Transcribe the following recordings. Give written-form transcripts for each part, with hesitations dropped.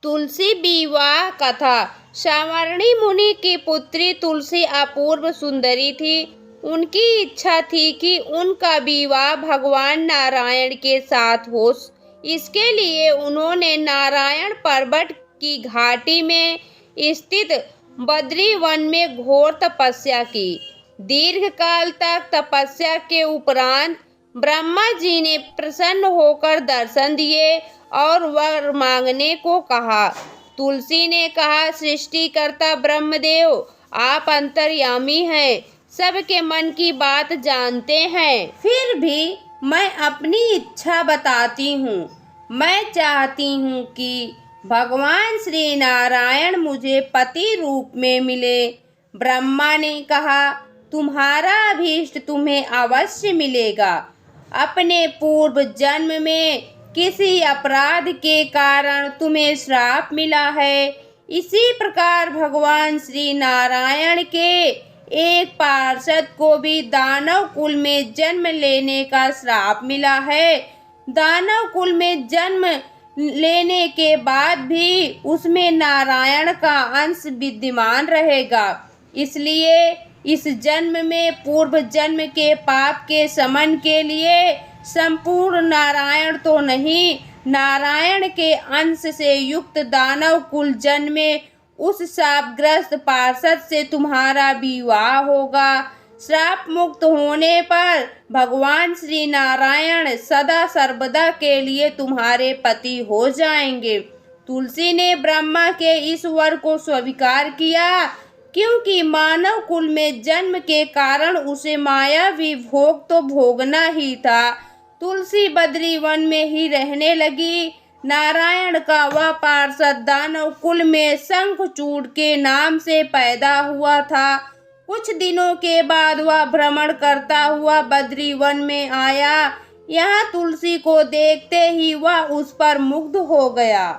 तुलसी विवाह कथा। सावर्णी मुनि की पुत्री तुलसी अपूर्व सुंदरी थी। उनकी इच्छा थी कि उनका विवाह भगवान नारायण के साथ हो। इसके लिए उन्होंने नारायण पर्वत की घाटी में स्थित बद्री वन में घोर तपस्या की। दीर्घ काल तक तपस्या के उपरांत ब्रह्मा जी ने प्रसन्न होकर दर्शन दिए और वर मांगने को कहा। तुलसी ने कहा, सृष्टिकर्ता ब्रह्मदेव, आप अंतर्यामी हैं, सबके मन की बात जानते हैं। फिर भी मैं अपनी इच्छा बताती हूँ। मैं चाहती हूँ कि भगवान श्री नारायण मुझे पति रूप में मिले। ब्रह्मा ने कहा, तुम्हारा अभीष्ट तुम्हें अवश्य मिलेगा। अपने पूर्व जन्म में किसी अपराध के कारण तुम्हें श्राप मिला है। इसी प्रकार भगवान श्री नारायण के एक पार्षद को भी दानव कुल में जन्म लेने का श्राप मिला है। दानव कुल में जन्म लेने के बाद भी उसमें नारायण का अंश विद्यमान रहेगा। इसलिए इस जन्म में पूर्व जन्म के पाप के शमन के लिए संपूर्ण नारायण तो नहीं, नारायण के अंश से युक्त दानव कुल जन्मे। उस शापग्रस्त पार्षद से तुम्हारा विवाह होगा। श्राप मुक्त होने पर भगवान श्री नारायण सदा सर्वदा के लिए तुम्हारे पति हो जाएंगे। तुलसी ने ब्रह्मा के इस वर को स्वीकार किया, क्योंकि मानव कुल में जन्म के कारण उसे मायावी भोग तो भोगना ही था। तुलसी बद्री वन में ही रहने लगी। नारायण का वह पार्षद दानव कुल में शंखचूड़ के नाम से पैदा हुआ था। कुछ दिनों के बाद वह भ्रमण करता हुआ बद्री वन में आया। यहाँ तुलसी को देखते ही वह उस पर मुग्ध हो गया।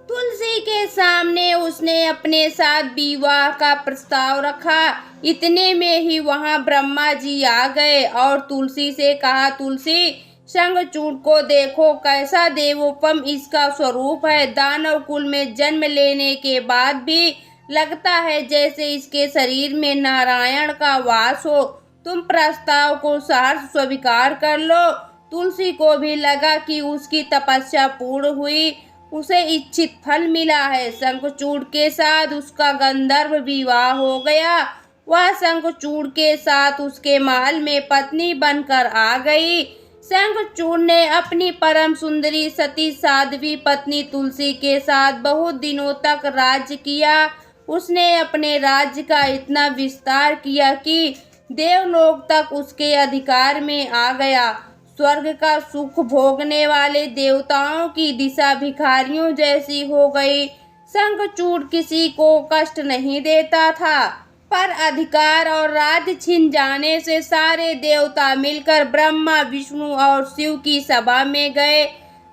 तुलसी के सामने उसने अपने साथ विवाह का प्रस्ताव रखा। इतने में ही वहाँ ब्रह्मा जी आ गए और तुलसी से कहा, तुलसी, शंखचूड़ को देखो, कैसा देवोपम इसका स्वरूप है। दानव कुल में जन्म लेने के बाद भी लगता है जैसे इसके शरीर में नारायण का वास हो। तुम प्रस्ताव को सहर्ष स्वीकार कर लो। तुलसी को भी लगा कि उसकी तपस्या पूर्ण हुई, उसे इच्छित फल मिला है। शंखचूड़ के साथ उसका गंधर्व विवाह हो गया। वह शंखचूड़ के साथ उसके महल में पत्नी बनकर आ गई। शंखचूड़ ने अपनी परम सुंदरी सती साध्वी पत्नी तुलसी के साथ बहुत दिनों तक राज्य किया। उसने अपने राज्य का इतना विस्तार किया कि देवलोक तक उसके अधिकार में आ गया। स्वर्ग का सुख भोगने वाले देवताओं की दिशा भिखारियों जैसी हो गई। शंखचूड़ किसी को कष्ट नहीं देता था, पर अधिकार और राज्य छिन जाने से सारे देवता मिलकर ब्रह्मा, विष्णु और शिव की सभा में गए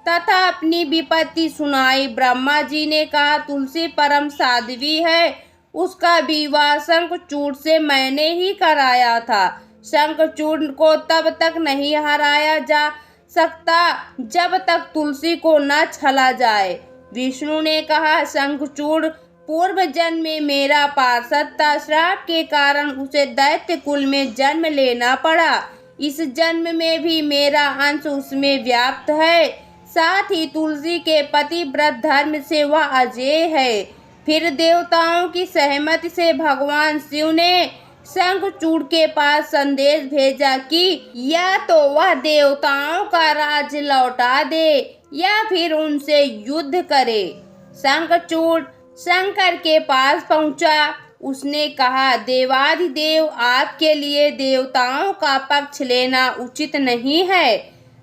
तथा अपनी विपत्ति सुनाई। ब्रह्मा जी ने कहा, तुलसी परम साध्वी है, उसका विवाह शंखचूड़ से मैंने ही कराया था। शंखचूड़ को तब तक नहीं हराया जा सकता जब तक तुलसी को न छला जाए। विष्णु ने कहा, शंखचूड़ पूर्व जन्म में मेरा पार्षद था। श्राप के कारण उसे दैत्य कुल में जन्म लेना पड़ा। इस जन्म में भी मेरा अंश उसमें व्याप्त है। साथ ही तुलसी के पतिव्रत धर्म से वह अजेय है। फिर देवताओं की सहमति से भगवान शिव ने शंखचूड़ के पास संदेश भेजा कि या तो वह देवताओं का राज्य लौटा दे या फिर उनसे युद्ध करे। शंखचूड़ शंकर के पास पहुंचा। उसने कहा, देवाधिदेव, आपके लिए देवताओं का पक्ष लेना उचित नहीं है।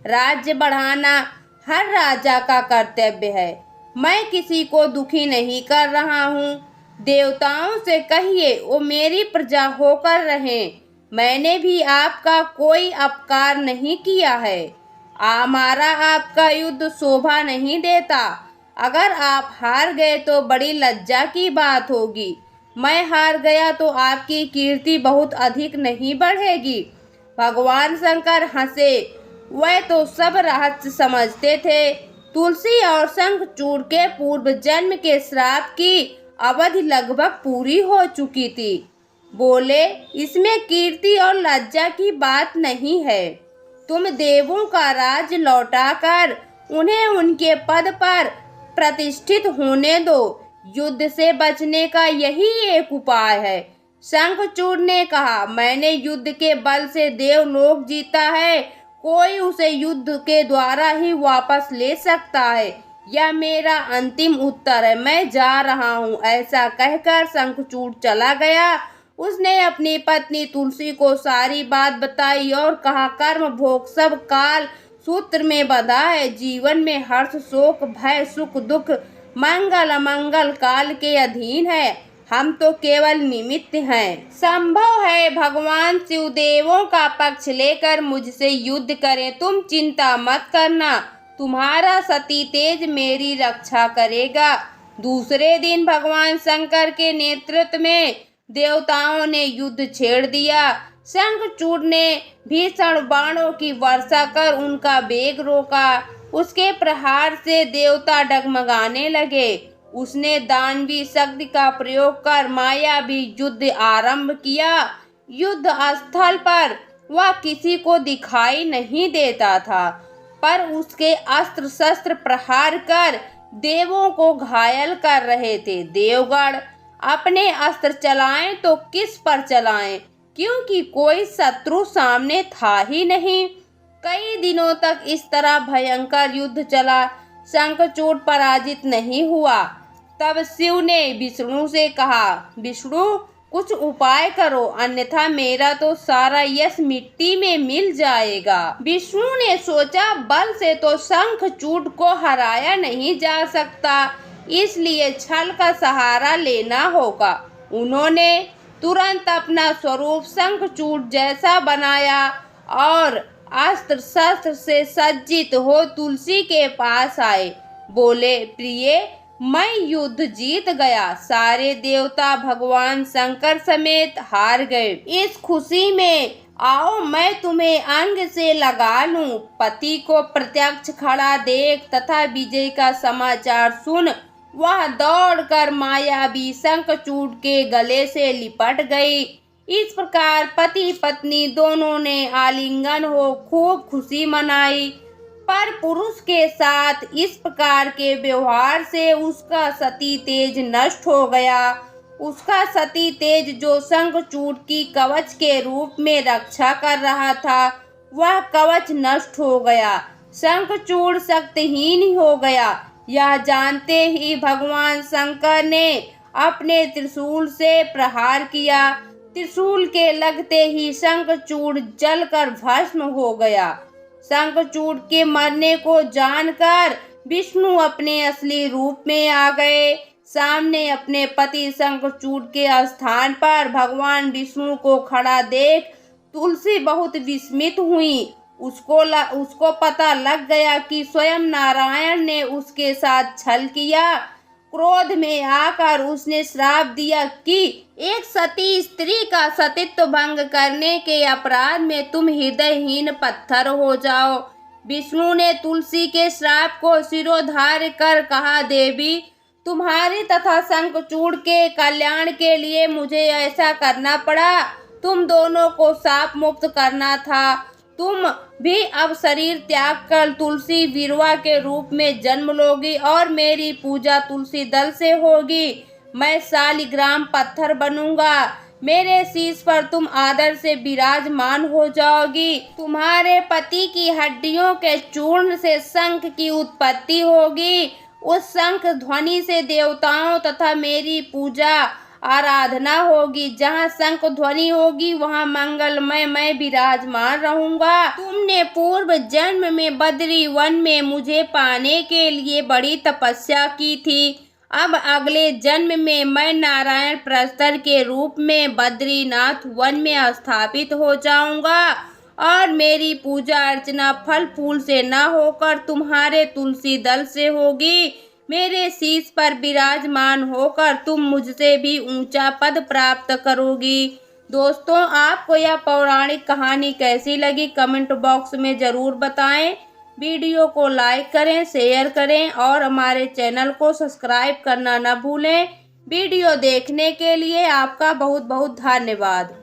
राज्य बढ़ाना हर राजा का कर्तव्य है। मैं किसी को दुखी नहीं कर रहा हूँ। देवताओं से कहिए वो मेरी प्रजा होकर रहें। मैंने भी आपका कोई अपकार नहीं किया है। हमारा आपका युद्ध शोभा नहीं देता। अगर आप हार गए तो बड़ी लज्जा की बात होगी। मैं हार गया तो आपकी कीर्ति बहुत अधिक नहीं बढ़ेगी। भगवान शंकर हंसे। वह तो सब रहस्य समझते थे। तुलसी और शंखचूड़ के पूर्व जन्म के श्राप की अवधि लगभग पूरी हो चुकी थी। बोले, इसमें कीर्ति और लज्जा की बात नहीं है। तुम देवों का राज लौटाकर उन्हें उनके पद पर प्रतिष्ठित होने दो। युद्ध से बचने का यही एक उपाय है। शंखचूड़ ने कहा, मैंने युद्ध के बल से देवलोक जीता है, कोई उसे युद्ध के द्वारा ही वापस ले सकता है। यह मेरा अंतिम उत्तर है, मैं जा रहा हूँ। ऐसा कहकर शंखचूड़ चला गया। उसने अपनी पत्नी तुलसी को सारी बात बताई और कहा, कर्म भोग सब काल सूत्र में बंधा है। जीवन में हर्ष शोक भय सुख दुख मंगल अमंगल काल के अधीन है। हम तो केवल निमित्त हैं। संभव है भगवान शिव देवों का पक्ष लेकर मुझसे युद्ध करें। तुम चिंता मत करना, तुम्हारा सती तेज मेरी रक्षा करेगा। दूसरे दिन भगवान शंकर के नेतृत्व में देवताओं ने युद्ध छेड़ दिया। शंखचूड़ ने भीषण बाणों की वर्षा कर उनका वेग रोका। उसके प्रहार से देवता डगमगाने लगे। उसने दानवी शक्ति का प्रयोग कर मायावी युद्ध आरंभ किया। युद्ध स्थल पर वह किसी को दिखाई नहीं देता था, पर उसके अस्त्र शस्त्र प्रहार कर देवों को घायल कर रहे थे। देवगण अपने अस्त्र चलाएं तो किस पर चलाएं, क्योंकि कोई शत्रु सामने था ही नहीं। कई दिनों तक इस तरह भयंकर युद्ध चला। शंखचूड़ पराजित नहीं हुआ। तब शिव ने विष्णु से कहा, विष्णु कुछ उपाय करो, अन्यथा मेरा तो सारा यश मिट्टी में मिल जाएगा। विष्णु ने सोचा, बल से तो शंखचूड़ को हराया नहीं जा सकता, इसलिए छल का सहारा लेना होगा। उन्होंने तुरंत अपना स्वरूप शंखचूड़ जैसा बनाया और अस्त्र शस्त्र से सज्जित हो तुलसी के पास आए। बोले, प्रिय, मैं युद्ध जीत गया। सारे देवता भगवान शंकर समेत हार गए। इस खुशी में आओ मैं तुम्हें अंग से लगा लूं। पति को प्रत्यक्ष खड़ा देख तथा विजय का समाचार सुन वह दौड़कर मायावी शंखचूड़ के गले से लिपट गई। इस प्रकार पति पत्नी दोनों ने आलिंगन हो खूब खुशी मनाई। पर पुरुष के साथ इस प्रकार के व्यवहार से उसका सती तेज नष्ट हो गया। उसका सती तेज जो शंखचूड़ की कवच के रूप में रक्षा कर रहा था, वह कवच नष्ट हो गया। शंखचूड़ शक्तिहीन ही हो गया। यह जानते ही भगवान शंकर ने अपने त्रिशूल से प्रहार किया। त्रिशूल के लगते ही शंखचूड़ जलकर भस्म हो गया। शंखचूड़ के मरने को जानकर विष्णु अपने असली रूप में आ गए। सामने अपने पति शंखचूड़ के स्थान पर भगवान विष्णु को खड़ा देख तुलसी बहुत विस्मित हुई। उसको पता लग गया कि स्वयं नारायण ने उसके साथ छल किया। क्रोध में आकर उसने श्राप दिया कि एक सती स्त्री का सतीत्व भंग करने के अपराध में तुम हृदयहीन पत्थर हो जाओ। विष्णु ने तुलसी के श्राप को शिरोधार्य कर कहा, देवी, तुम्हारे तथा शंखचूड़ के कल्याण के लिए मुझे ऐसा करना पड़ा। तुम दोनों को शाप मुक्त करना था। तुम भी अब शरीर त्याग कर तुलसी वीरवा के रूप में जन्म लोगी और मेरी पूजा तुलसी दल से होगी। मैं शालिग्राम पत्थर बनूंगा। मेरे शीश पर तुम आदर से विराजमान हो जाओगी। तुम्हारे पति की हड्डियों के चूर्ण से शंख की उत्पत्ति होगी। उस शंख ध्वनि से देवताओं तथा मेरी पूजा आराधना होगी। जहाँ शंख ध्वनि होगी वहाँ मंगलमय मैं विराजमान रहूंगा। तुमने पूर्व जन्म में बद्री वन में मुझे पाने के लिए बड़ी तपस्या की थी। अब अगले जन्म में मैं नारायण प्रस्तर के रूप में बद्रीनाथ वन में स्थापित हो जाऊंगा और मेरी पूजा अर्चना फल फूल से न होकर तुम्हारे तुलसी दल से होगी। मेरे शीश पर विराजमान होकर तुम मुझसे भी ऊंचा पद प्राप्त करोगी। दोस्तों, आपको यह पौराणिक कहानी कैसी लगी कमेंट बॉक्स में ज़रूर बताएं। वीडियो को लाइक करें, शेयर करें और हमारे चैनल को सब्सक्राइब करना न भूलें। वीडियो देखने के लिए आपका बहुत बहुत धन्यवाद।